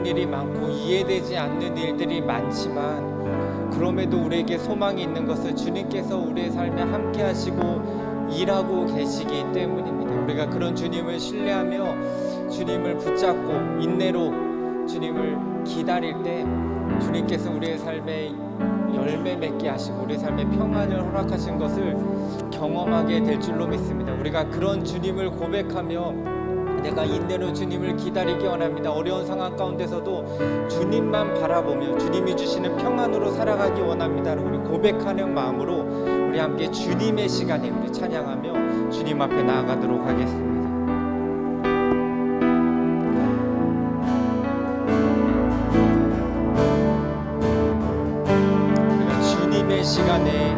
일이 많고 이해되지 않는 일들이 많지만 그럼에도 우리에게 소망이 있는 것은 주님께서 우리의 삶에 함께 하시고 일하고 계시기 때문입니다. 우리가 그런 주님을 신뢰하며 주님을 붙잡고 인내로 주님을 기다릴 때 주님께서 우리의 삶에 열매 맺게 하시고 우리의 삶에 평안을 허락하신 것을 경험하게 될 줄로 믿습니다. 우리가 그런 주님을 고백하며 내가 인내로 주님을 기다리기 원합니다. 어려운 상황 가운데서도 주님만 바라보며 주님이 주시는 평안으로 살아가기 원합니다. 우리 고백하는 마음으로 우리 함께 주님의 시간에 우리 찬양하며 주님 앞에 나아가도록 하겠습니다. 우리가 주님의 시간에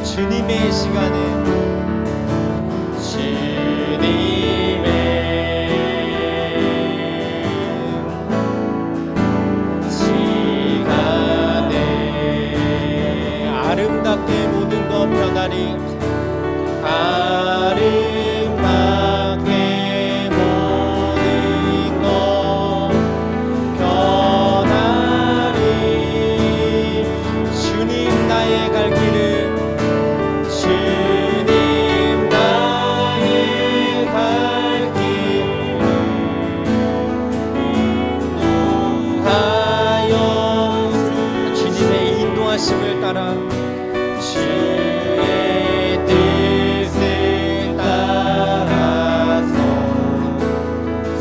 주님의 시간에 아름답게 모든 것 변하리 아름답게 모든 것 변하리 주님 나의 갈 길을 말씀을 따라 주의 뜻을 따라서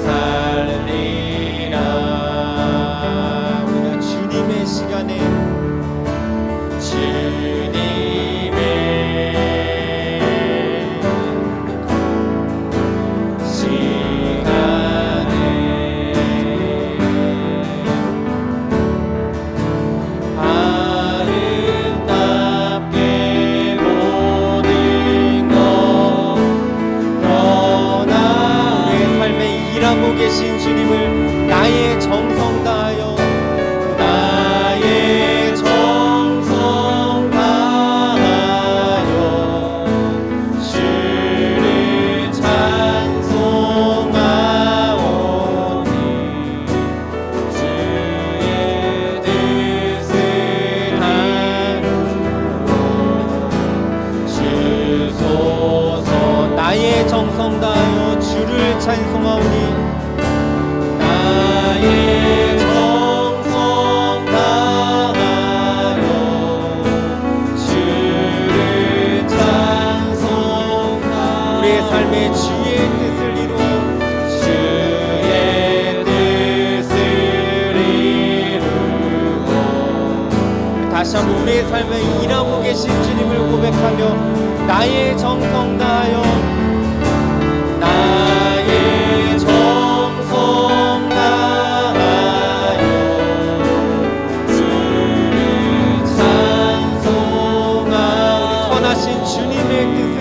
살리라. 우리가 주님의 시간에 계신 주님을 나의 정성 다하여 나의 정성 다하여 주를 찬송하오니 주의 뜻을 하소서. 나의 정성 다하여 주를 찬송하오니 나의 정성 다하여 주를 찬송하오니 우리의 삶에 주의 뜻을 이루어 주의 뜻을 이루어 다시 한번 우리의 삶에 일하고 계신 주님을 고백하며 나의 정성 다하여 나의 정성 다하여 주를 찬송하오니 선하신 주님의 뜻을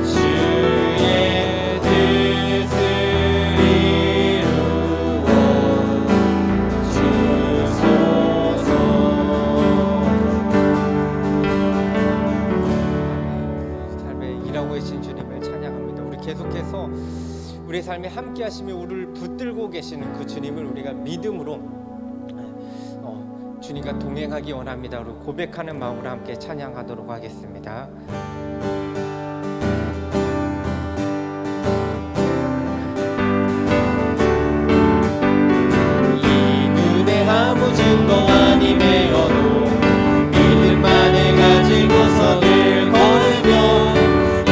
주의 뜻을 이루어 주소서. 삶에 일하고 계신 주님을 찬양합니다. 우리 계속해서 우리의 삶에 함께 하시며 우리를 붙들고 계시는 그 주님을 우리가 믿음으로 주님과 동행하기 원합니다. 우리 고백하는 마음으로 함께 찬양하도록 하겠습니다. 이 눈에 아무 증거 아님에어도 믿음만을 가지고서 늘 걸으며 이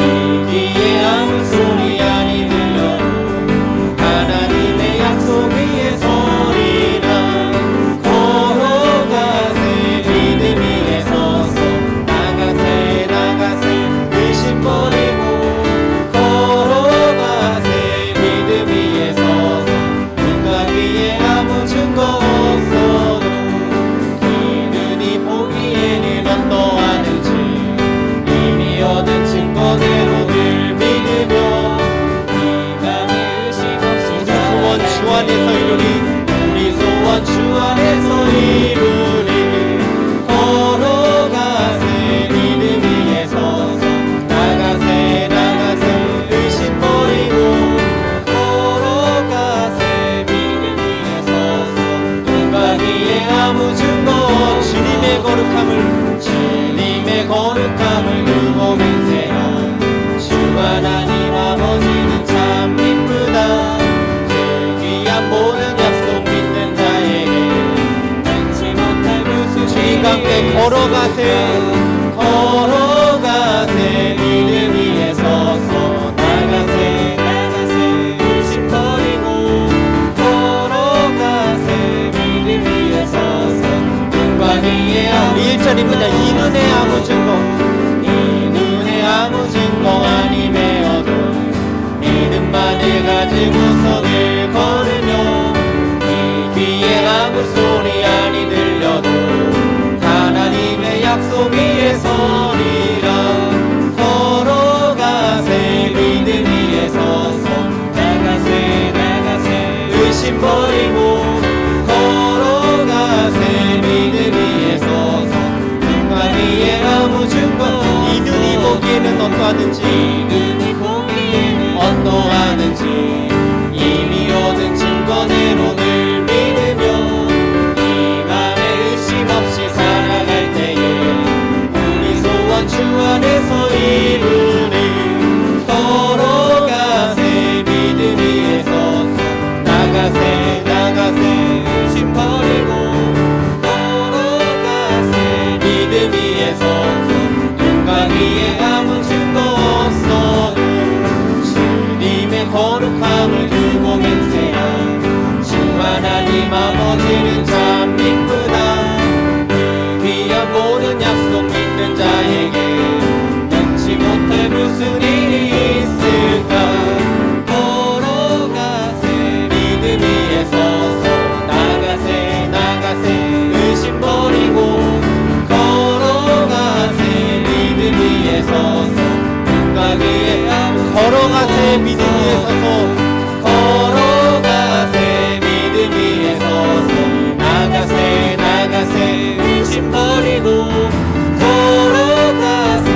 안에서 이루리 우리 소원 주 안에서 이루리 걸어가세 믿음 위에 서서 나가세 나가세 의심 버리고 걸어가세 믿음 위에 서서 눈과 귀에 아무 증거 주님의 거룩함을 두고 맹세하 주 하나님 아버지는 참 이쁘다 그 귀한 모든 약속 믿는 자에게 능치 못할 무슨 주님과 함께 걸어가세 믿음 위에 서서 나가세 의심 버리고 걸어가세 믿음 위에 서서 눈과 귀에 우리 1절입니다. 이 눈에 아무 증거 아니매어도 믿음만을 가지고서 늘 걸으며 이 귀에 아무 소리 아니 들려도 하나님의 약속 위에 서리라 걸어가세 믿음 위에 서서 나가세 의심 버리고 걸어가세 믿음 위에 서서 눈과 귀에 아무 증거 이 눈이 보기에는 어떠하는지 이미 얻은 증거대로 늘 믿으며 이 맘에 의심 없이 살아갈 때에 우리 소원 주 안에서 이루리 걸어가세 믿음 위에 서서 나가세 의심 버리고 걸어가세 믿음 위에 서서 눈과 귀에 아무 증거 없어도 주님의 거룩함을 두고 맹세하 주 하나님 아버지는 참 이쁘다 그 귀한 모든 약속 믿는 자에게 능치 못할 무슨 일이 있을까 걸어가세 믿음 위에 서서 나가세 의심 버리고 걸어가세 믿음 위에 서서 눈과 귀에 걸어가세 믿음 위에 서서 걸어가세 믿음 위에 서서 나가세 의심 버리고 걸어가세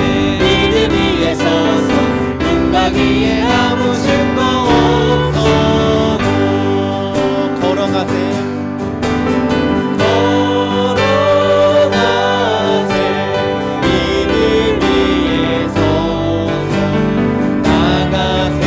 믿음 위에 서서 눈과 귀에 아무 증거 없어도 걸어가세 믿음 위에 서서 나가세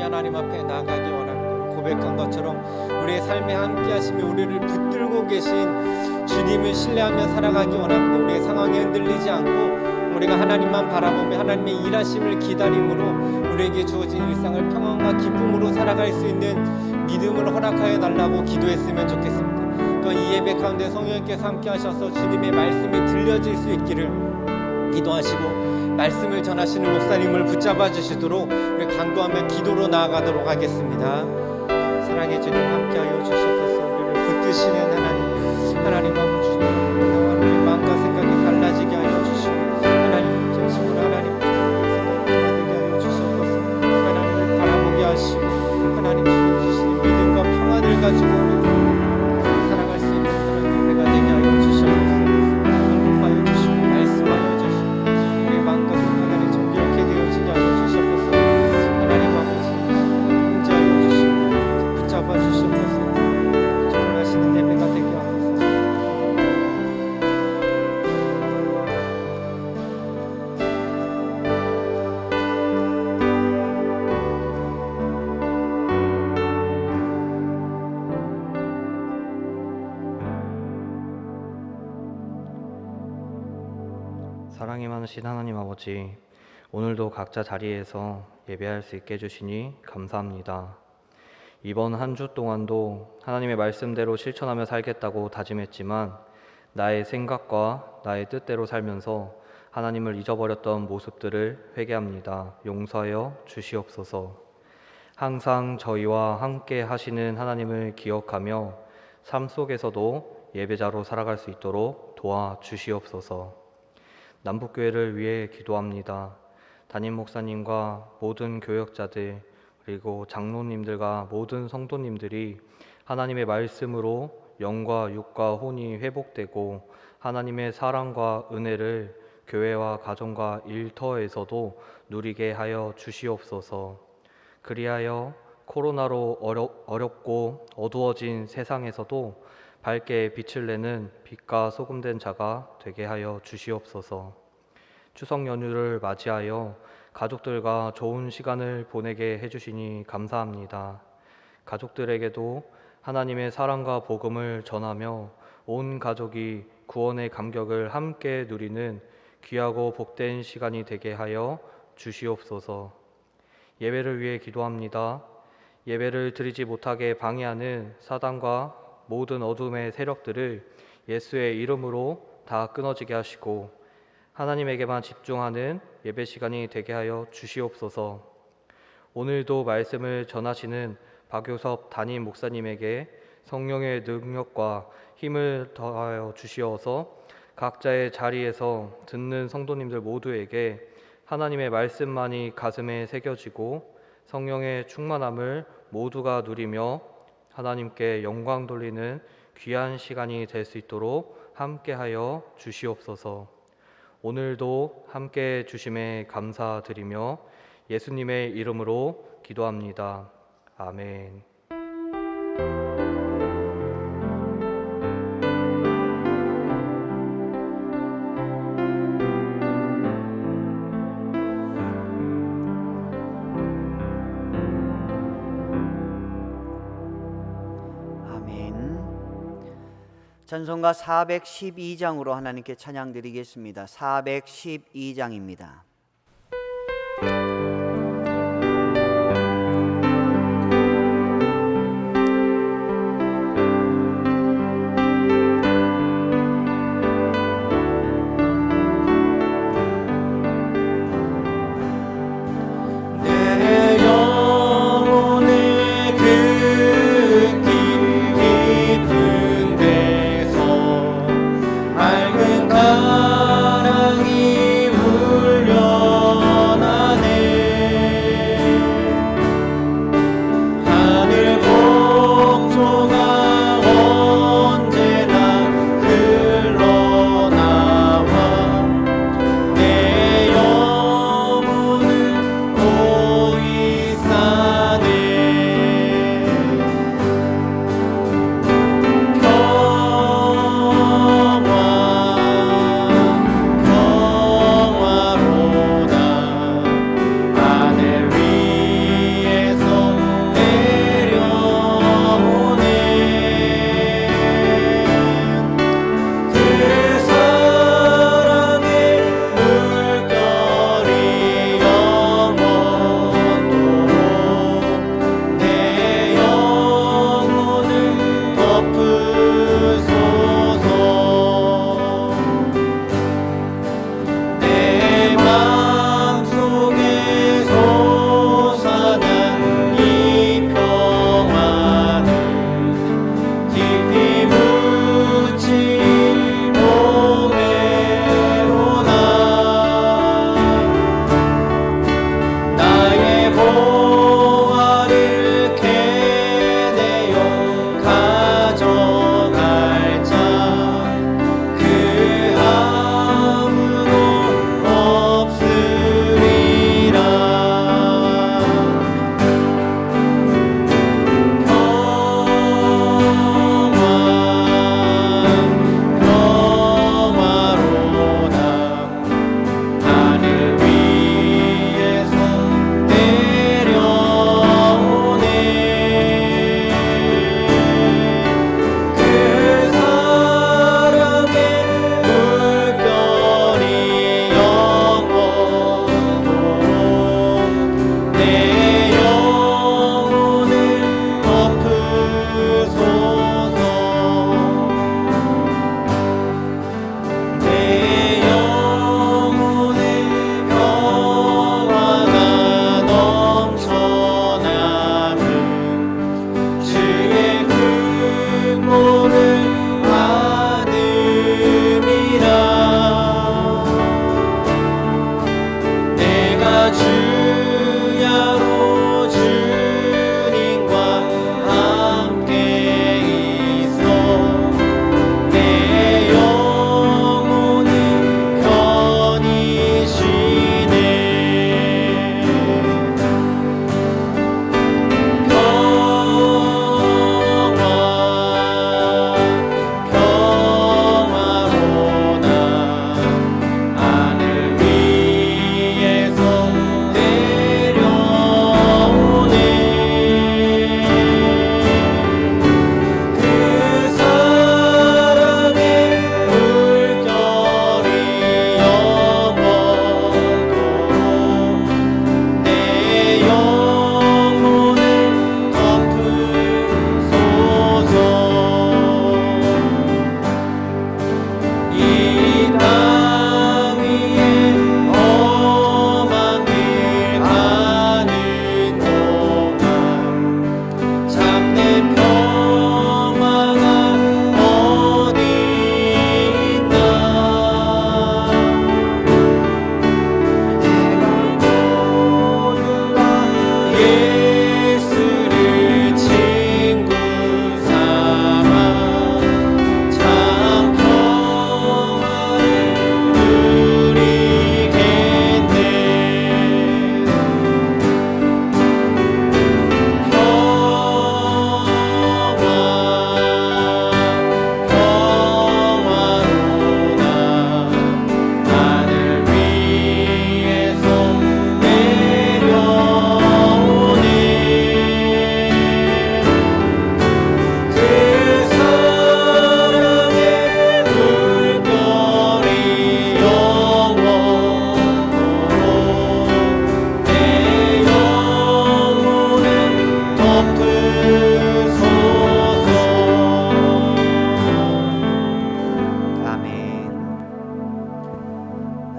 하나님 앞에 나가기 원합니다. 고백한 것처럼 우리의 삶에 함께 하시며 우리를 붙들고 계신 주님을 신뢰하며 살아가기 원합니다. 우리의 상황에 흔들리지 않고 우리가 하나님만 바라보며 하나님의 일하심을 기다림으로 우리에게 주어진 일상을 평안과 기쁨으로 살아갈 수 있는 믿음을 허락하여 달라고 기도했으면 좋겠습니다. 또 이 예배 가운데 성령님께서 함께 하셔서 주님의 말씀이 들려질 수 있기를 기도하시고 말씀을 전하시는 목사님을 붙잡아 주시도록 우리 간구하며 기도로 나아가도록 하겠습니다. 사랑의 주님 함께하여 주셔서 우리를 붙드시는 하나님 아버지 주님 우리 마음과 생각이 달라지게 하여 주시고 하나님 진심으로 하나님 생각이 하게 하여 주셔서 하나님을 바라보게 하시고 하나님 주시는 믿음과 평안을 가지고 살아갈 수 있는 그런 예배가 되게 하여 주셔서 공부하여 주시고 말씀하여 주시고 우리 마음과 생각이 정결케 되어지게 하여 주셔서 하나님 아버지 인자하여 주시고 붙잡아 주셔서 정하시는 예배가 되게 하옵소서. 사랑이 많으신 하나님 아버지, 오늘도 각자 자리에서 예배할 수 있게 해주시니 감사합니다. 이번 한 주 동안도 하나님의 말씀대로 실천하며 살겠다고 다짐했지만 나의 생각과 나의 뜻대로 살면서 하나님을 잊어버렸던 모습들을 회개합니다. 용서하여 주시옵소서. 항상 저희와 함께 하시는 하나님을 기억하며 삶 속에서도 예배자로 살아갈 수 있도록 도와주시옵소서. 남북교회를 위해 기도합니다. 담임 목사님과 모든 교역자들 그리고 장로님들과 모든 성도님들이 하나님의 말씀으로 영과 육과 혼이 회복되고 하나님의 사랑과 은혜를 교회와 가정과 일터에서도 누리게 하여 주시옵소서. 그리하여 코로나로 어렵고 어두워진 세상에서도 밝게 빛을 내는 빛과 소금된 자가 되게 하여 주시옵소서. 추석 연휴를 맞이하여 가족들과 좋은 시간을 보내게 해주시니 감사합니다. 가족들에게도 하나님의 사랑과 복음을 전하며 온 가족이 구원의 감격을 함께 누리는 귀하고 복된 시간이 되게 하여 주시옵소서. 예배를 위해 기도합니다. 예배를 드리지 못하게 방해하는 사단과 모든 어둠의 세력들을 예수의 이름으로 다 끊어지게 하시고 하나님에게만 집중하는 예배 시간이 되게 하여 주시옵소서. 오늘도 말씀을 전하시는 박효섭 담임 목사님에게 성령의 능력과 힘을 더하여 주시어서 각자의 자리에서 듣는 성도님들 모두에게 하나님의 말씀만이 가슴에 새겨지고 성령의 충만함을 모두가 누리며 하나님께 영광 돌리는 귀한 시간이 될 수 있도록 함께하여 주시옵소서. 오늘도 함께 주심에 감사드리며 예수님의 이름으로 기도합니다. 아멘. 찬송가 412장으로 하나님께 찬양 드리겠습니다. 412장입니다. 바람이 울려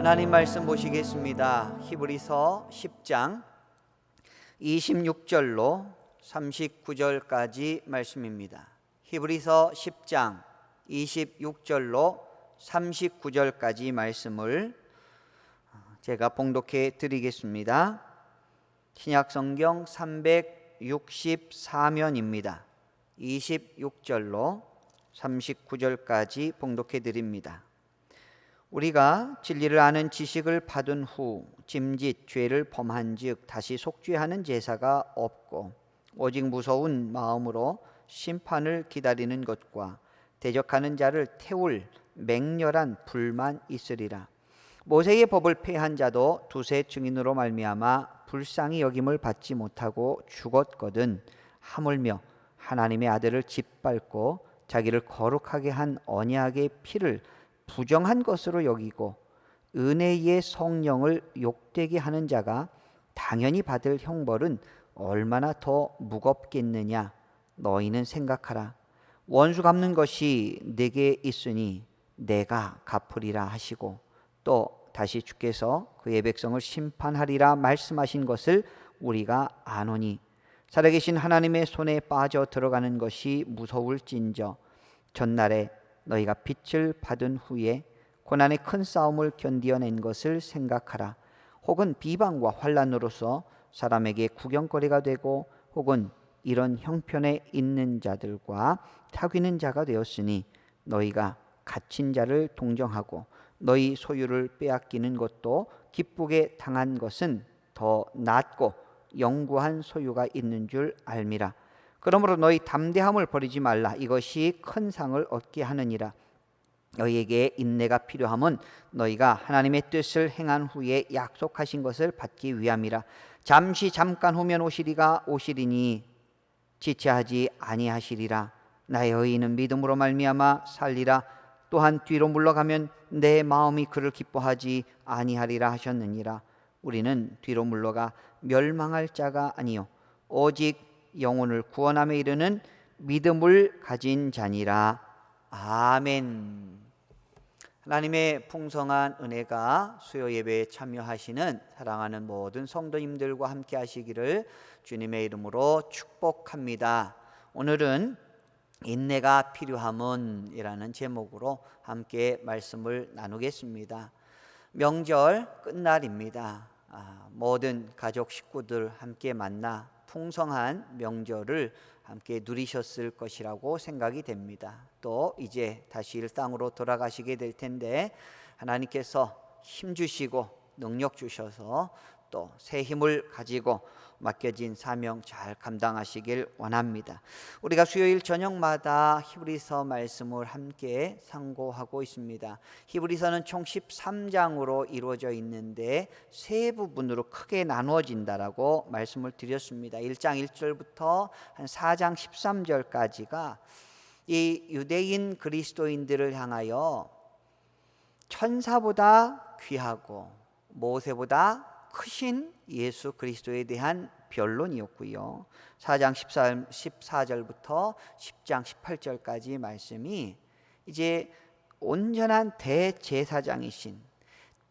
하나님 말씀 보시겠습니다. 히브리서 10장 26절로 39절까지 말씀입니다. 히브리서 10장 26절로 39절까지 말씀을 제가 봉독해 드리겠습니다. 신약성경 364면입니다. 26절로 39절까지 봉독해 드립니다. 우리가 진리를 아는 지식을 받은 후 짐짓 죄를 범한즉 다시 속죄하는 제사가 없고 오직 무서운 마음으로 심판을 기다리는 것과 대적하는 자를 태울 맹렬한 불만 있으리라. 모세의 법을 폐한 자도 두세 증인으로 말미암아 불쌍히 여김을 받지 못하고 죽었거든 하물며 하나님의 아들을 짓밟고 자기를 거룩하게 한 언약의 피를 부정한 것으로 여기고 은혜의 성령을 욕되게 하는 자가 당연히 받을 형벌은 얼마나 더 무겁겠느냐. 너희는 생각하라. 원수 갚는 것이 내게 있으니 내가 갚으리라 하시고 또 다시 주께서 그의 백성을 심판하리라 말씀하신 것을 우리가 아노니 살아계신 하나님의 손에 빠져 들어가는 것이 무서울진저 전날에 너희가 빛을 받은 후에 고난의 큰 싸움을 견디어낸 것을 생각하라. 혹은 비방과 환난으로서 사람에게 구경거리가 되고 혹은 이런 형편에 있는 자들과 사귀는 자가 되었으니 너희가 갇힌 자를 동정하고 너희 소유를 빼앗기는 것도 기쁘게 당한 것은 더 낫고 영구한 소유가 있는 줄 알미라. 그러므로 너희 담대함을 버리지 말라. 이것이 큰 상을 얻게 하느니라. 너희에게 인내가 필요함은 너희가 하나님의 뜻을 행한 후에 약속하신 것을 받기 위함이라. 잠깐 후면 오시리니 지체하지 아니하시리라. 나의 의인은 믿음으로 말미암아 살리라. 또한 뒤로 물러가면 내 마음이 그를 기뻐하지 아니하리라 하셨느니라. 우리는 뒤로 물러가 멸망할 자가 아니요 오직 영혼을 구원함에 이르는 믿음을 가진 자니라. 아멘. 하나님의 풍성한 은혜가 수요 예배에 참여하시는 사랑하는 모든 성도님들과 함께 하시기를 주님의 이름으로 축복합니다. 오늘은 인내가 필요함은 이라는 제목으로 함께 말씀을 나누겠습니다. 명절 끝날입니다. 모든 가족 식구들 함께 만나 풍성한 명절을 함께 누리셨을 것이라고 생각이 됩니다. 또 이제 다시 일상으로 돌아가시게 될 텐데 하나님께서 힘 주시고 능력 주셔서 또 새 힘을 가지고 맡겨진 사명 잘 감당하시길 원합니다. 우리가 수요일 저녁마다 히브리서 말씀을 함께 상고하고 있습니다. 히브리서는 총 13장으로 이루어져 있는데 세 부분으로 크게 나누어진다라고 말씀을 드렸습니다. 1장 1절부터 한 4장 13절까지가 이 유대인 그리스도인들을 향하여 천사보다 귀하고 모세보다 크신 예수 그리스도에 대한 변론이었고요. 4장 14절부터 10장 18절까지 말씀이 이제 온전한 대제사장이신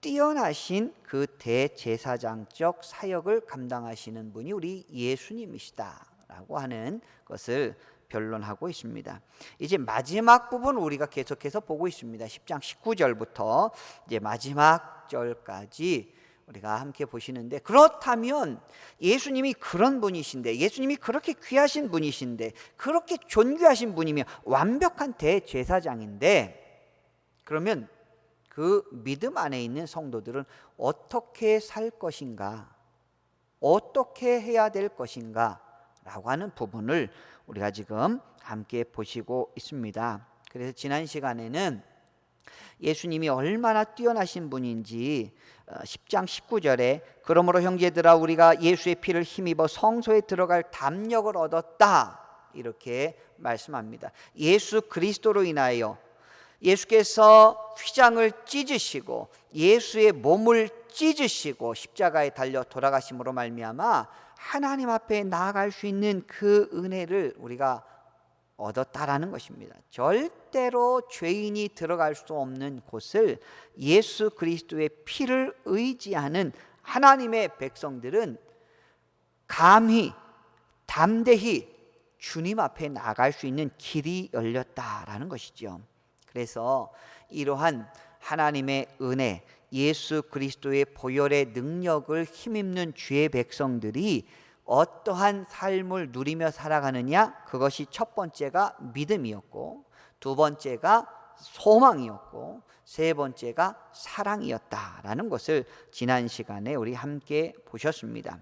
뛰어나신 그 대제사장적 사역을 감당하시는 분이 우리 예수님이시다라고 하는 것을 변론하고 있습니다. 이제 마지막 부분 우리가 계속해서 보고 있습니다. 10장 19절부터 이제 마지막 절까지 우리가 함께 보시는데, 그렇다면 예수님이 그런 분이신데, 예수님이 그렇게 귀하신 분이신데, 그렇게 존귀하신 분이며 완벽한 대제사장인데, 그러면 그 믿음 안에 있는 성도들은 어떻게 살 것인가, 어떻게 해야 될 것인가 라고 하는 부분을 우리가 지금 함께 보시고 있습니다. 그래서 지난 시간에는 예수님이 얼마나 뛰어나신 분인지 10장 19절에 그러므로 형제들아 우리가 예수의 피를 힘입어 성소에 들어갈 담력을 얻었다 이렇게 말씀합니다. 예수 그리스도로 인하여 예수께서 휘장을 찢으시고 예수의 몸을 찢으시고 십자가에 달려 돌아가심으로 말미암아 하나님 앞에 나아갈 수 있는 그 은혜를 우리가 얻었다라는 것입니다. 절대 절대로 죄인이 들어갈 수 없는 곳을 예수 그리스도의 피를 의지하는 하나님의 백성들은 감히 담대히 주님 앞에 나갈 수 있는 길이 열렸다라는 것이죠. 그래서 이러한 하나님의 은혜, 예수 그리스도의 보혈의 능력을 힘입는 주의 백성들이 어떠한 삶을 누리며 살아가느냐? 그것이 첫 번째가 믿음이었고, 두 번째가 소망이었고, 세 번째가 사랑이었다라는 것을 지난 시간에 우리 함께 보셨습니다.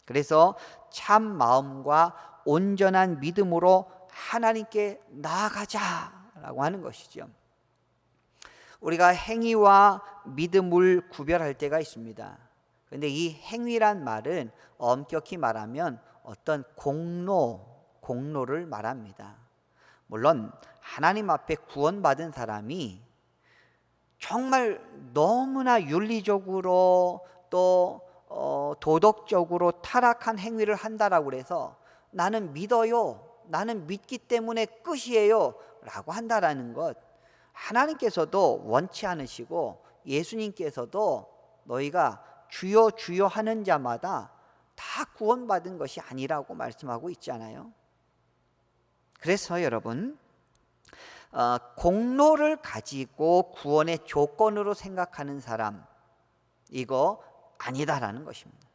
그래서 참 마음과 온전한 믿음으로 하나님께 나아가자라고 하는 것이죠. 우리가 행위와 믿음을 구별할 때가 있습니다. 그런데 이 행위란 말은 엄격히 말하면 어떤 공로를 말합니다. 물론 하나님 앞에 구원받은 사람이 정말 너무나 윤리적으로 또 도덕적으로 타락한 행위를 한다라고 해서 나는 믿어요, 나는 믿기 때문에 끝이에요 라고 한다라는 것, 하나님께서도 원치 않으시고 예수님께서도 너희가 주여 주여 하는 자마다 다 구원받은 것이 아니라고 말씀하고 있잖아요. 그래서 여러분, 공로를 가지고 구원의 조건으로 생각하는 사람, 이거 아니다라는 것입니다.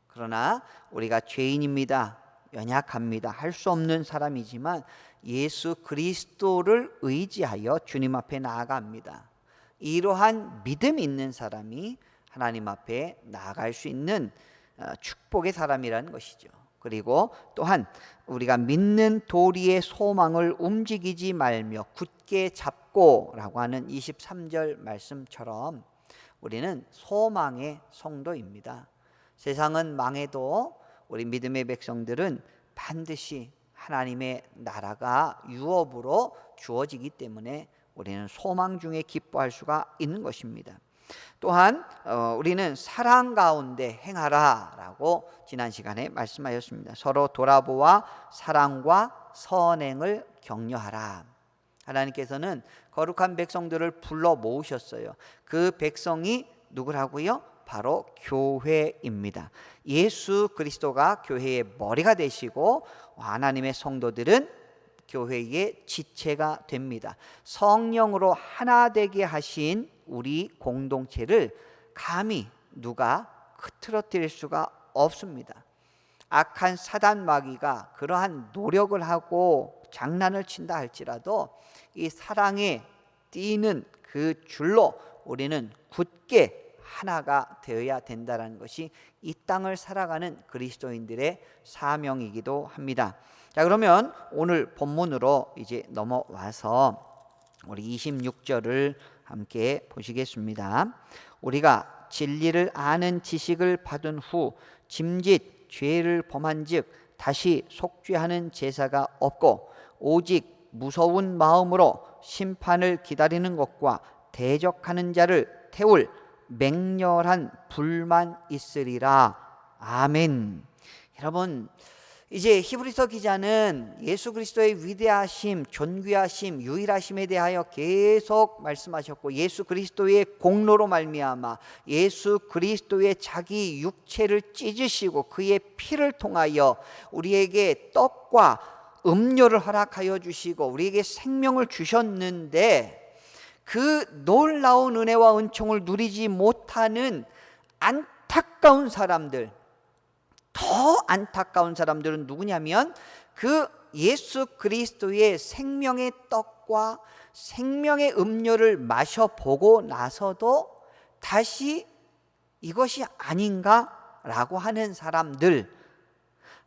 그러나 우리가 죄인입니다, 연약합니다, 할 수 없는 사람이지만 예수 그리스도를 의지하여 주님 앞에 나아갑니다. 이러한 믿음이 있는 사람이 하나님 앞에 나아갈 수 있는 축복의 사람이라는 것이죠. 그리고 또한 우리가 믿는 도리의 소망을 움직이지 말며 굳게 잡고 라고 하는 23절 말씀처럼 우리는 소망의 성도입니다. 세상은 망해도 우리 믿음의 백성들은 반드시 하나님의 나라가 유업으로 주어지기 때문에 우리는 소망 중에 기뻐할 수가 있는 것입니다. 또한 우리는 사랑 가운데 행하라 라고 지난 시간에 말씀하셨습니다. 서로 돌아보아 사랑과 선행을 격려하라. 하나님께서는 거룩한 백성들을 불러 모으셨어요. 그 백성이 누구라고요? 바로 교회입니다. 예수 그리스도가 교회의 머리가 되시고 하나님의 성도들은 교회의 지체가 됩니다. 성령으로 하나 되게 하신 우리 공동체를 감히 누가 흐트러뜨릴 수가 없습니다. 악한 사단 마귀가 그러한 노력을 하고 장난을 친다 할지라도 이 사랑에 뛰는 그 줄로 우리는 굳게 하나가 되어야 된다는 것이 이 땅을 살아가는 그리스도인들의 사명이기도 합니다. 자, 그러면 오늘 본문으로 이제 넘어와서 우리 26절을 함께 보시겠습니다. 우리가 진리를 아는 지식을 받은 후 짐짓 죄를 범한즉 다시 속죄하는 제사가 없고 오직 무서운 마음으로 심판을 기다리는 것과 대적하는 자를 태울 맹렬한 불만 있으리라. 아멘. 여러분, 이제 히브리서 기자는 예수 그리스도의 위대하심, 존귀하심, 유일하심에 대하여 계속 말씀하셨고, 예수 그리스도의 공로로 말미암아 예수 그리스도의 자기 육체를 찢으시고 그의 피를 통하여 우리에게 떡과 음료를 허락하여 주시고 우리에게 생명을 주셨는데, 그 놀라운 은혜와 은총을 누리지 못하는 안타까운 사람들, 더 안타까운 사람들은 누구냐면 그 예수 그리스도의 생명의 떡과 생명의 음료를 마셔보고 나서도 다시 이것이 아닌가라고 하는 사람들,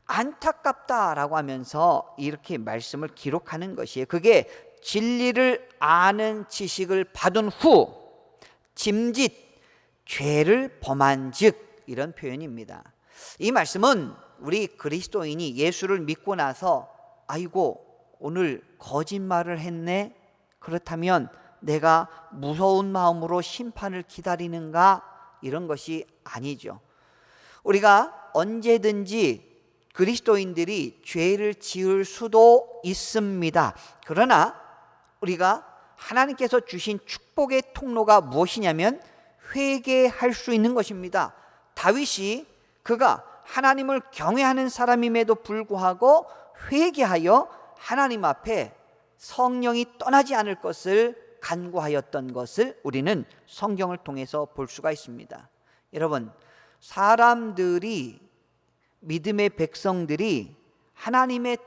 안타깝다라고 하면서 이렇게 말씀을 기록하는 것이에요. 그게 진리를 아는 지식을 받은 후 짐짓 죄를 범한 즉, 이런 표현입니다. 이 말씀은 우리 그리스도인이 예수를 믿고 나서 아이고 오늘 거짓말을 했네, 그렇다면 내가 무서운 마음으로 심판을 기다리는가, 이런 것이 아니죠. 우리가 언제든지 그리스도인들이 죄를 지을 수도 있습니다. 그러나 우리가 하나님께서 주신 축복의 통로가 무엇이냐면 회개할 수 있는 것입니다. 다윗이 그가 하나님을 경외하는 사람임에도 불구하고 회개하여 하나님 앞에 성령이 떠나지 않을 것을 간구하였던 것을 우리는 성경을 통해서 볼 수가 있습니다. 여러분, 사람들이, 믿음의 백성들이 하나님의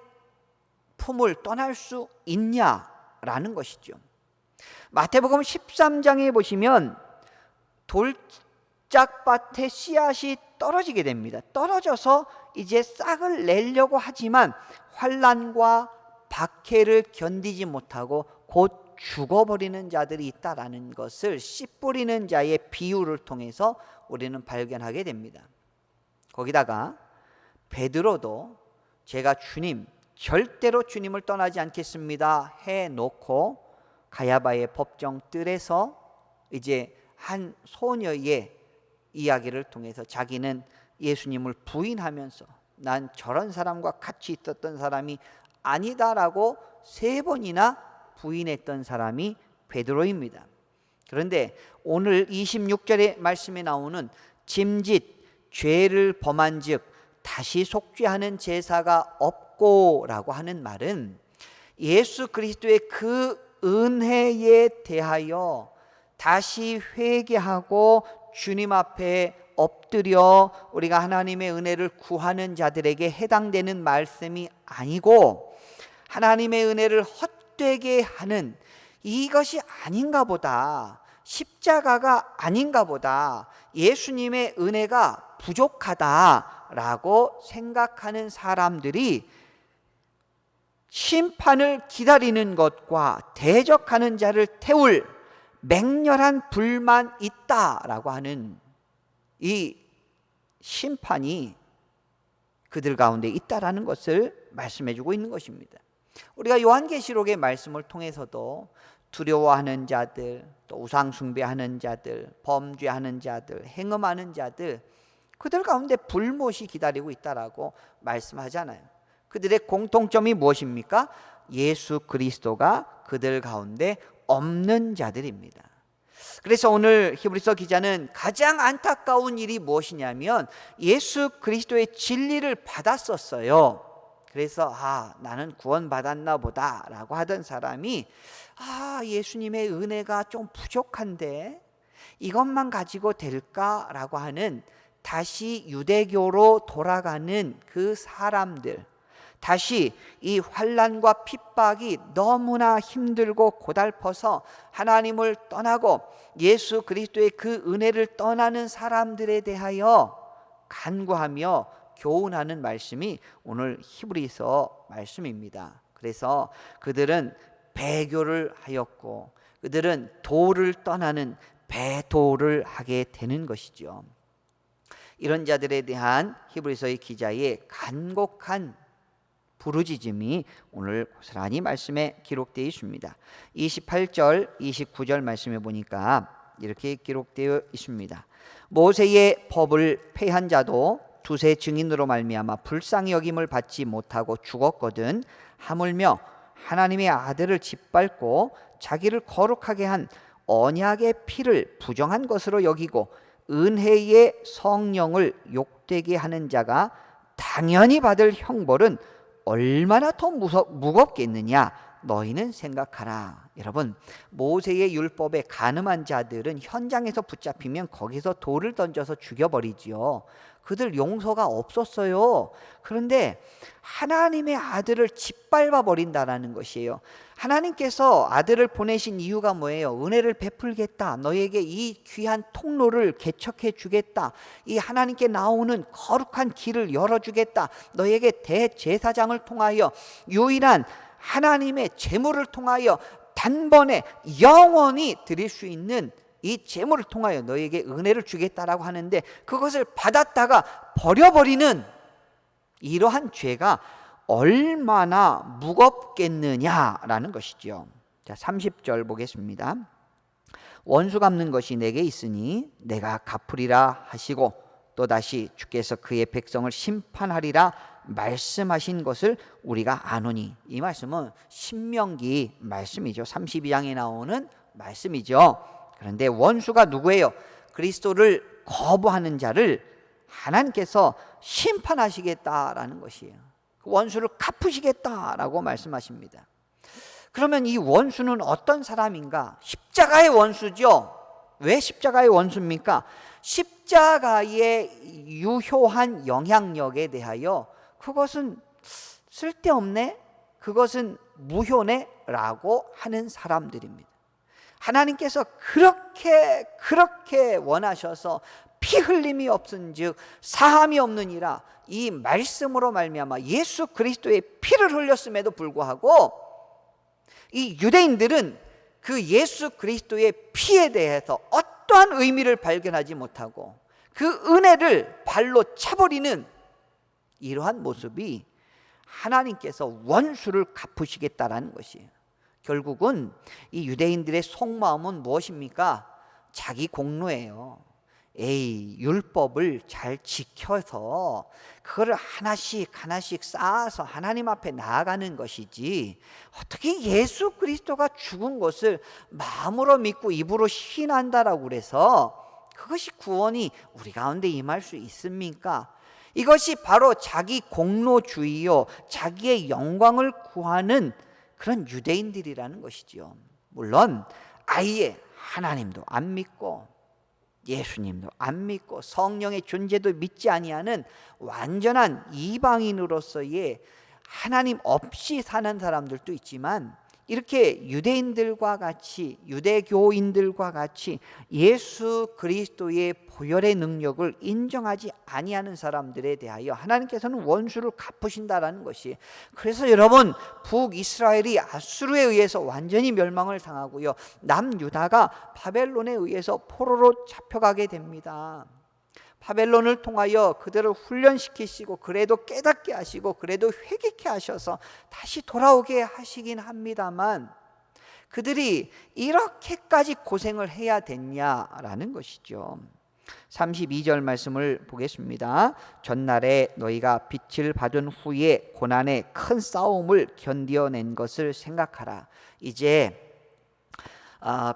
품을 떠날 수 있냐라는 것이죠. 마태복음 13장에 보시면 돌짝밭에 씨앗이 떨어지게 됩니다. 떨어져서 이제 싹을 내려고 하지만 환난과 박해를 견디지 못하고 곧 죽어버리는 자들이 있다라는 것을 씨 뿌리는 자의 비유를 통해서 우리는 발견하게 됩니다. 거기다가 베드로도 제가 주님, 절대로 주님을 떠나지 않겠습니다 해놓고 가야바의 법정 뜰에서 이제 한 소녀의 이야기를 통해서 자기는 예수님을 부인하면서 난 저런 사람과 같이 있었던 사람이 아니다라고 3번이나 부인했던 사람이 베드로입니다. 그런데 오늘 26절의 말씀에 나오는 짐짓 죄를 범한 즉 다시 속죄하는 제사가 없고라고 하는 말은 예수 그리스도의 그 은혜에 대하여 다시 회개하고 주님 앞에 엎드려 우리가 하나님의 은혜를 구하는 자들에게 해당되는 말씀이 아니고 하나님의 은혜를 헛되게 하는 이것이 아닌가 보다, 십자가가 아닌가 보다, 예수님의 은혜가 부족하다라고 생각하는 사람들이 심판을 기다리는 것과 대적하는 자를 태울 맹렬한 불만 있다라고 하는 이 심판이 그들 가운데 있다라는 것을 말씀해 주고 있는 것입니다. 우리가 요한계시록의 말씀을 통해서도 두려워하는 자들, 또 우상 숭배하는 자들, 범죄하는 자들, 행음하는 자들, 그들 가운데 불못이 기다리고 있다라고 말씀하잖아요. 그들의 공통점이 무엇입니까? 예수 그리스도가 그들 가운데 없는 자들입니다. 그래서 오늘 히브리서 기자는 가장 안타까운 일이 무엇이냐면 예수 그리스도의 진리를 받았었어요. 그래서 나는 구원받았나 보다 라고 하던 사람이 예수님의 은혜가 좀 부족한데 이것만 가지고 될까라고 하는 다시 유대교로 돌아가는 그 사람들, 다시 이 환난과 핍박이 너무나 힘들고 고달퍼서 하나님을 떠나고 예수 그리스도의 그 은혜를 떠나는 사람들에 대하여 간구하며 교훈하는 말씀이 오늘 히브리서 말씀입니다. 그래서 그들은 배교를 하였고 그들은 도를 떠나는 배도를 하게 되는 것이죠. 이런 자들에 대한 히브리서의 기자의 간곡한 부르짖음이 오늘 고스란히 말씀에 기록되어 있습니다. 28절, 29절 말씀에 보니까 이렇게 기록되어 있습니다. 모세의 법을 폐한 자도 두세 증인으로 말미암아 불쌍히 여김을 받지 못하고 죽었거든 하물며 하나님의 아들을 짓밟고 자기를 거룩하게 한 언약의 피를 부정한 것으로 여기고 은혜의 성령을 욕되게 하는 자가 당연히 받을 형벌은 얼마나 더 무겁겠느냐 너희는 생각하라. 여러분, 모세의 율법에 간음한 자들은 현장에서 붙잡히면 거기서 돌을 던져서 죽여버리지요. 그들 용서가 없었어요. 그런데 하나님의 아들을 짓밟아 버린다라는 것이에요. 하나님께서 아들을 보내신 이유가 뭐예요? 은혜를 베풀겠다. 너에게 이 귀한 통로를 개척해 주겠다. 이 하나님께 나오는 거룩한 길을 열어주겠다. 너에게 대제사장을 통하여 유일한 하나님의 제물을 통하여 단번에 영원히 드릴 수 있는 이 제물을 통하여 너에게 은혜를 주겠다라고 하는데 그것을 받았다가 버려버리는 이러한 죄가 얼마나 무겁겠느냐라는 것이죠. 자, 30절 보겠습니다. 원수 갚는 것이 내게 있으니 내가 갚으리라 하시고 또다시 주께서 그의 백성을 심판하리라 말씀하신 것을 우리가 아노니. 이 말씀은 신명기 말씀이죠. 32장에 나오는 말씀이죠. 그런데 원수가 누구예요? 그리스도를 거부하는 자를 하나님께서 심판하시겠다라는 것이에요. 원수를 갚으시겠다라고 말씀하십니다. 그러면 이 원수는 어떤 사람인가? 십자가의 원수죠. 왜 십자가의 원수입니까? 십자가의 유효한 영향력에 대하여 그것은 쓸데없네, 그것은 무효네 라고 하는 사람들입니다. 하나님께서 그렇게 원하셔서 피 흘림이 없은즉 사함이 없느니라, 이 말씀으로 말미암아 예수 그리스도의 피를 흘렸음에도 불구하고 이 유대인들은 그 예수 그리스도의 피에 대해서 어떠한 의미를 발견하지 못하고 그 은혜를 발로 차버리는 이러한 모습이 하나님께서 원수를 갚으시겠다라는 것이에요. 결국은 이 유대인들의 속마음은 무엇입니까? 자기 공로예요. 율법을 잘 지켜서 그거를 하나씩 쌓아서 하나님 앞에 나아가는 것이지, 어떻게 예수 그리스도가 죽은 것을 마음으로 믿고 입으로 시인한다라고 그래서 그것이 구원이 우리 가운데 임할 수 있습니까? 이것이 바로 자기 공로주의요, 자기의 영광을 구하는 그런 유대인들이라는 것이죠. 물론 아예 하나님도 안 믿고 예수님도 안 믿고 성령의 존재도 믿지 아니하는 완전한 이방인으로서의 하나님 없이 사는 사람들도 있지만, 이렇게 유대인들과 같이, 유대교인들과 같이 예수 그리스도의 보혈의 능력을 인정하지 아니하는 사람들에 대하여 하나님께서는 원수를 갚으신다라는 것이. 그래서 여러분, 북이스라엘이 아수르에 의해서 완전히 멸망을 당하고요, 남유다가 바벨론에 의해서 포로로 잡혀가게 됩니다. 바벨론을 통하여 그들을 훈련시키시고 그래도 깨닫게 하시고 그래도 회개케 하셔서 다시 돌아오게 하시긴 합니다만, 그들이 이렇게까지 고생을 해야 됐냐라는 것이죠. 32절 말씀을 보겠습니다. 전날에 너희가 빛을 받은 후에 고난의 큰 싸움을 견뎌낸 것을 생각하라. 이제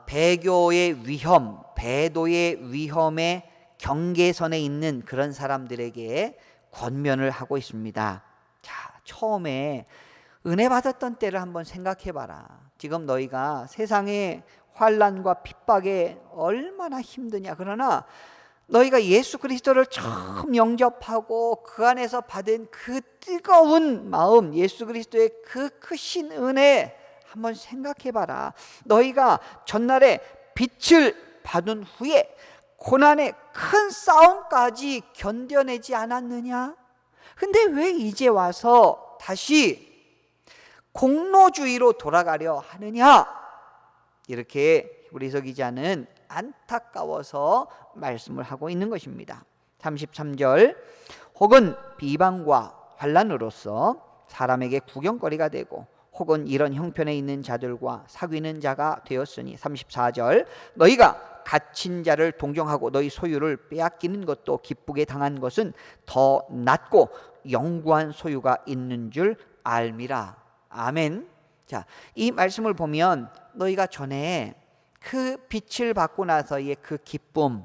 배교의 위험, 배도의 위험에 경계선에 있는 그런 사람들에게 권면을 하고 있습니다. 자, 처음에 은혜 받았던 때를 한번 생각해 봐라. 지금 너희가 세상의 환난과 핍박에 얼마나 힘드냐. 그러나 너희가 예수 그리스도를 처음 영접하고 그 안에서 받은 그 뜨거운 마음, 예수 그리스도의 그 크신 은혜 한번 생각해 봐라. 너희가 전날에 빛을 받은 후에 고난의 큰 싸움까지 견뎌내지 않았느냐? 근데 왜 이제 와서 다시 공로주의로 돌아가려 하느냐? 이렇게 히브리서 기자는 안타까워서 말씀을 하고 있는 것입니다. 33절, 혹은 비방과 환난으로서 사람에게 구경거리가 되고 혹은 이런 형편에 있는 자들과 사귀는 자가 되었으니. 34절, 너희가 갇힌 자를 동정하고 너희 소유를 빼앗기는 것도 기쁘게 당한 것은 더 낫고 영구한 소유가 있는 줄 알미라. 아멘. 자, 이 말씀을 보면 너희가 전에 그 빛을 받고 나서의 그 기쁨,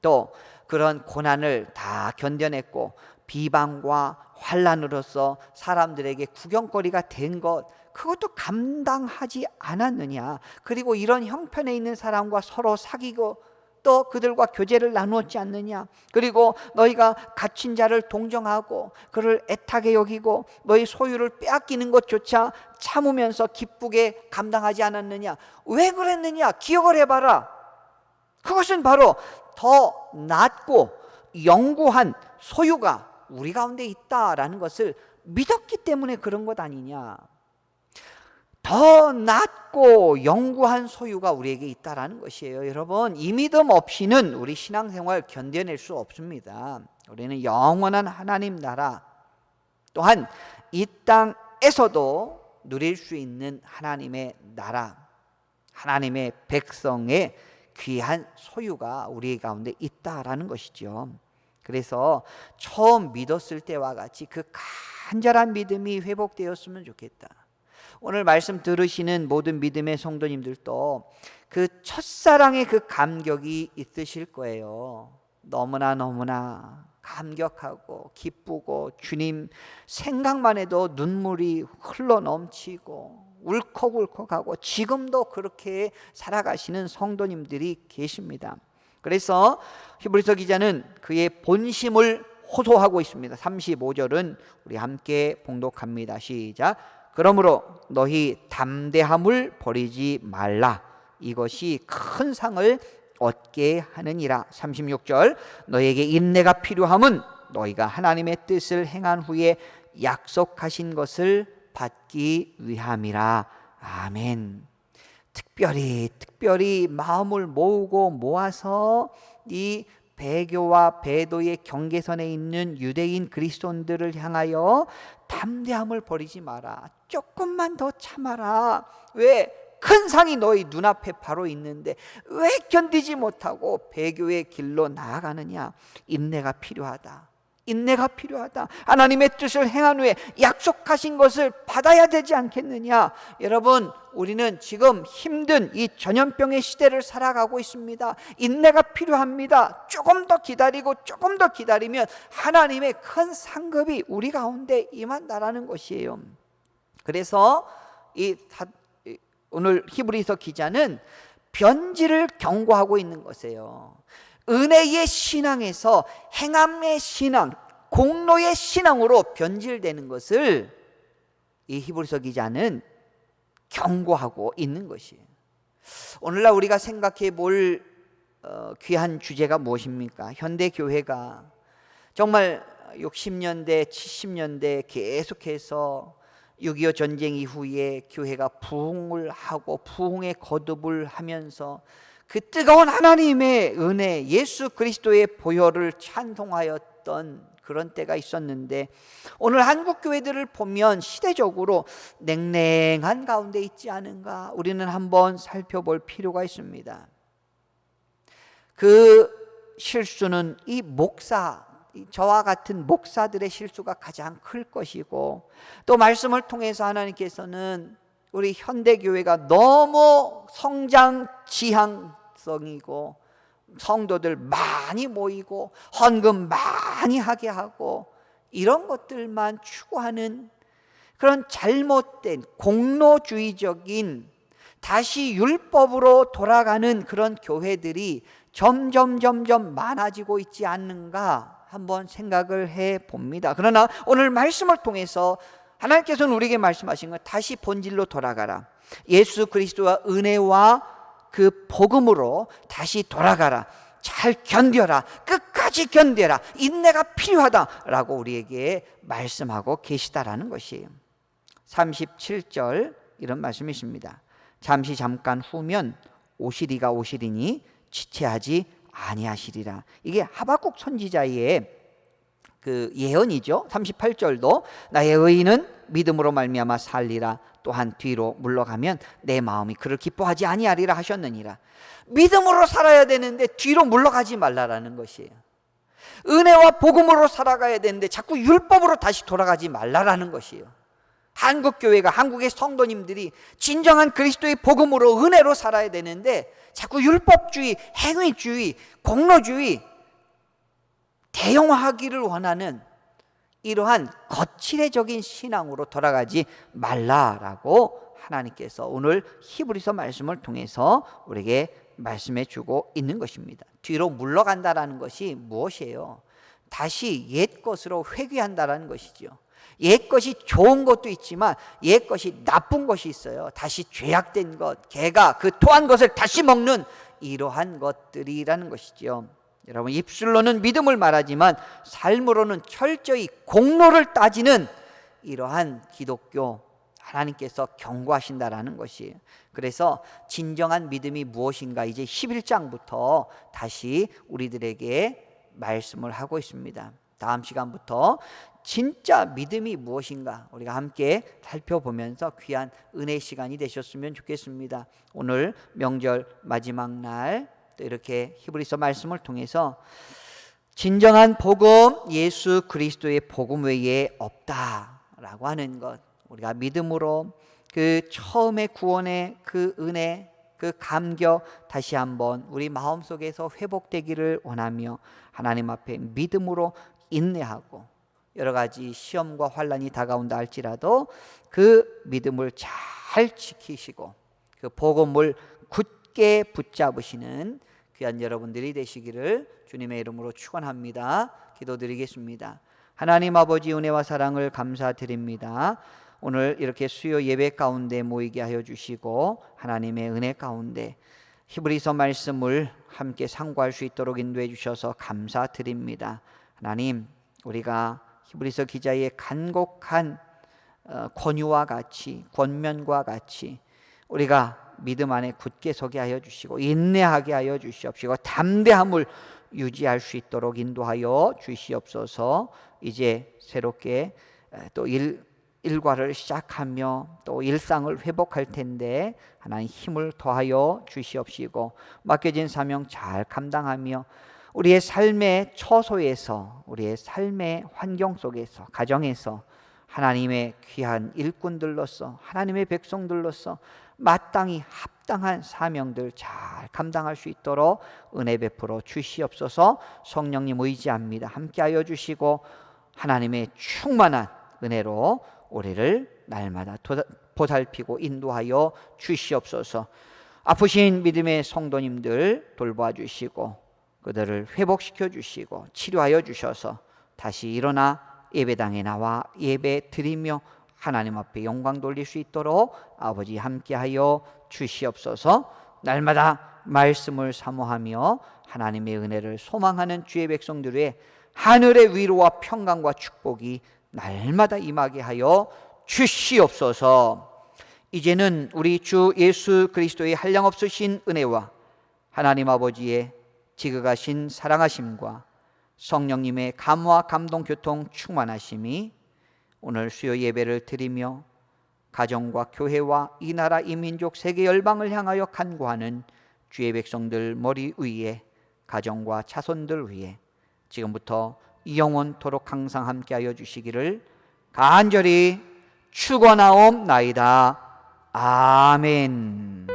또 그런 고난을 다 견뎌냈고 비방과 환난으로서 사람들에게 구경거리가 된 것, 그것도 감당하지 않았느냐? 그리고 이런 형편에 있는 사람과 서로 사귀고 또 그들과 교제를 나누었지 않느냐? 그리고 너희가 갇힌 자를 동정하고 그를 애타게 여기고 너희 소유를 빼앗기는 것조차 참으면서 기쁘게 감당하지 않았느냐? 왜 그랬느냐? 기억을 해봐라. 그것은 바로 더 낫고 영구한 소유가 우리 가운데 있다라는 것을 믿었기 때문에 그런 것 아니냐? 더 낫고 영구한 소유가 우리에게 있다라는 것이에요. 여러분, 이 믿음 없이는 우리 신앙생활 견뎌낼 수 없습니다. 우리는 영원한 하나님 나라, 또한 이 땅에서도 누릴 수 있는 하나님의 나라, 하나님의 백성의 귀한 소유가 우리 가운데 있다라는 것이죠. 그래서 처음 믿었을 때와 같이 그 간절한 믿음이 회복되었으면 좋겠다. 오늘 말씀 들으시는 모든 믿음의 성도님들도 그 첫사랑의 그 감격이 있으실 거예요. 너무나 감격하고 기쁘고 주님 생각만 해도 눈물이 흘러 넘치고 울컥울컥하고 지금도 그렇게 살아가시는 성도님들이 계십니다. 그래서 히브리서 기자는 그의 본심을 호소하고 있습니다. 35절은 우리 함께 봉독합니다. 시작. 그러므로 너희 담대함을 버리지 말라. 이것이 큰 상을 얻게 하느니라. 36절 너에게 인내가 필요함은 너희가 하나님의 뜻을 행한 후에 약속하신 것을 받기 위함이라. 아멘. 특별히 마음을 모으고 모아서 이 배교와 배도의 경계선에 있는 유대인 그리스도인들을 향하여 담대함을 버리지 마라. 조금만 더 참아라. 왜? 큰 상이 너희 눈앞에 바로 있는데 왜 견디지 못하고 배교의 길로 나아가느냐? 인내가 필요하다. 하나님의 뜻을 행한 후에 약속하신 것을 받아야 되지 않겠느냐? 여러분, 우리는 지금 힘든 이 전염병의 시대를 살아가고 있습니다. 인내가 필요합니다. 조금 더 기다리면 하나님의 큰 상급이 우리 가운데 임한다라는 것이에요. 그래서 오늘 히브리서 기자는 변질을 경고하고 있는 것이에요. 은혜의 신앙에서 행함의 신앙, 공로의 신앙으로 변질되는 것을 이 히브리서 기자는 경고하고 있는 것이에요. 오늘날 우리가 생각해 볼 귀한 주제가 무엇입니까? 현대 교회가 정말 60년대, 70년대 계속해서 6.25 전쟁 이후에 교회가 부흥을 하고 부흥의 거듭을 하면서 그 뜨거운 하나님의 은혜, 예수 그리스도의 보혈을 찬송하였던 그런 때가 있었는데 오늘 한국 교회들을 보면 시대적으로 냉랭한 가운데 있지 않은가? 우리는 한번 살펴볼 필요가 있습니다. 그 실수는 저와 같은 목사들의 실수가 가장 클 것이고, 또 말씀을 통해서 하나님께서는 우리 현대교회가 너무 성장 지향성이고 성도들 많이 모이고 헌금 많이 하게 하고 이런 것들만 추구하는 그런 잘못된 공로주의적인 다시 율법으로 돌아가는 그런 교회들이 점점 많아지고 있지 않는가 한번 생각을 해 봅니다. 그러나 오늘 말씀을 통해서 하나님께서는 우리에게 말씀하신 건 다시 본질로 돌아가라. 예수 그리스도와 은혜와 그 복음으로 다시 돌아가라. 잘 견뎌라. 끝까지 견뎌라. 인내가 필요하다라고 우리에게 말씀하고 계시다라는 것이에요. 37절 이런 말씀이 있습니다. 잠깐 후면 오시리니 지체하지 아니하시리라. 이게 하박국 선지자의 그 예언이죠. 38절도 나의 의인은 믿음으로 말미암아 살리라. 또한 뒤로 물러가면 내 마음이 그를 기뻐하지 아니하리라 하셨느니라. 믿음으로 살아야 되는데 뒤로 물러가지 말라라는 것이에요. 은혜와 복음으로 살아가야 되는데 자꾸 율법으로 다시 돌아가지 말라라는 것이에요. 한국교회가, 한국의 성도님들이 진정한 그리스도의 복음으로 은혜로 살아야 되는데 자꾸 율법주의, 행위주의, 공로주의, 대형화하기를 원하는 이러한 거칠애적인 신앙으로 돌아가지 말라라고 하나님께서 오늘 히브리서 말씀을 통해서 우리에게 말씀해 주고 있는 것입니다. 뒤로 물러간다라는 것이 무엇이에요? 다시 옛 것으로 회귀한다라는 것이죠. 옛 것이 좋은 것도 있지만 옛 것이 나쁜 것이 있어요. 다시 죄악된 것, 개가 그 토한 것을 다시 먹는 이러한 것들이라는 것이죠. 여러분, 입술로는 믿음을 말하지만 삶으로는 철저히 공로를 따지는 이러한 기독교, 하나님께서 경고하신다라는 것이에요. 그래서 진정한 믿음이 무엇인가 이제 11장부터 다시 우리들에게 말씀을 하고 있습니다. 다음 시간부터 진짜 믿음이 무엇인가 우리가 함께 살펴보면서 귀한 은혜 시간이 되셨으면 좋겠습니다. 오늘 명절 마지막 날 또 이렇게 히브리서 말씀을 통해서 진정한 복음, 예수 그리스도의 복음 외에 없다. 라고 하는 것, 우리가 믿음으로 그 처음의 구원의 그 은혜, 그 감격 다시 한번 우리 마음속에서 회복되기를 원하며 하나님 앞에 믿음으로 인내하고, 여러 가지 시험과 환난이 다가온다 할지라도 그 믿음을 잘 지키시고 그 복음을 굳게 붙잡으시는 귀한 여러분들이 되시기를 주님의 이름으로 축원합니다. 기도드리겠습니다. 하나님 아버지, 은혜와 사랑을 감사드립니다. 오늘 이렇게 수요 예배 가운데 모이게 하여 주시고 하나님의 은혜 가운데 히브리서 말씀을 함께 상고할 수 있도록 인도해 주셔서 감사드립니다. 하나님, 우리가 히브리서 기자의 간곡한 권유와 같이, 권면과 같이 우리가 믿음 안에 굳게 서게 하여 주시고 인내하게 하여 주시옵시고 담대함을 유지할 수 있도록 인도하여 주시옵소서. 이제 새롭게 또 일과를 시작하며 또 일상을 회복할 텐데 하나님 힘을 더하여 주시옵시고 맡겨진 사명 잘 감당하며 우리의 삶의 처소에서, 우리의 삶의 환경 속에서, 가정에서 하나님의 귀한 일꾼들로서, 하나님의 백성들로서 마땅히 합당한 사명들 잘 감당할 수 있도록 은혜 베풀어 주시옵소서. 성령님 의지합니다. 함께하여 주시고 하나님의 충만한 은혜로 우리를 날마다 보살피고 인도하여 주시옵소서. 아프신 믿음의 성도님들 돌보아 주시고 그들을 회복시켜 주시고 치료하여 주셔서 다시 일어나 예배당에 나와 예배 드리며 하나님 앞에 영광 돌릴 수 있도록 아버지 함께하여 주시옵소서. 날마다 말씀을 사모하며 하나님의 은혜를 소망하는 주의 백성들의 하늘의 위로와 평강과 축복이 날마다 임하게 하여 주시옵소서. 이제는 우리 주 예수 그리스도의 한량없으신 은혜와 하나님 아버지의 지극하신 사랑하심과 성령님의 감화 감동 교통 충만하심이 오늘 수요 예배를 드리며 가정과 교회와 이 나라 이 민족 세계 열방을 향하여 간구하는 주의 백성들 머리 위에, 가정과 자손들 위에 지금부터 영원토록 항상 함께하여 주시기를 간절히 축원하옵나이다. 아멘.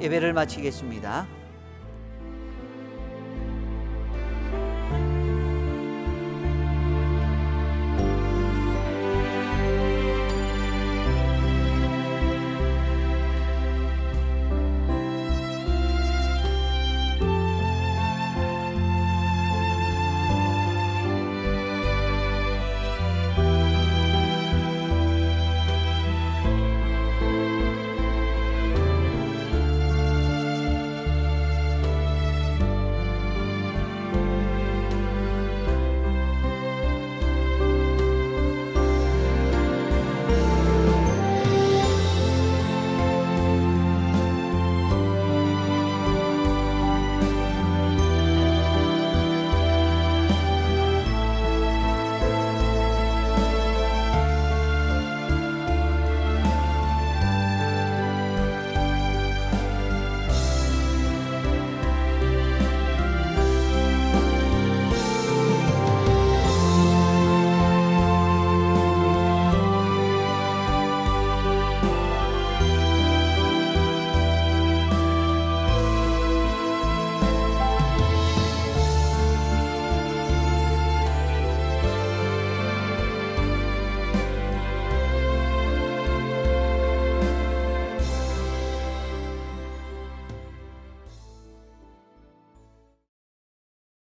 예배를 마치겠습니다.